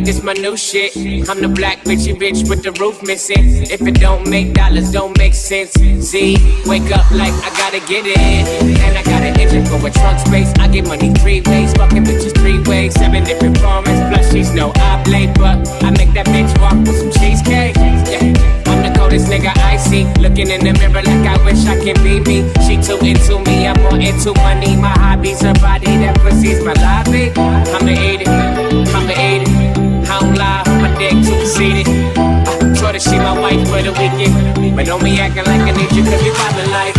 this my new shit. I'm the black bitchy bitch with the roof missing. If it don't make dollars, don't make sense. See, wake up like I gotta get it. And I got an engine for a trunk space. I get money 3 ways, fucking bitches 3 ways. 7 different formats, plus she's no oblate. But I make that bitch walk with some cheesecake. Yeah. I'm the coldest nigga I see. Looking in the mirror like I wish I can be me. She too into me, I'm more into money. My hobby's her body, that pussy's my lobby. I'ma eat it, I'ma eat it. I don't lie, my dick too conceited. I sure that she my wife for the weekend. But don't be acting like I need you, cause we vibing like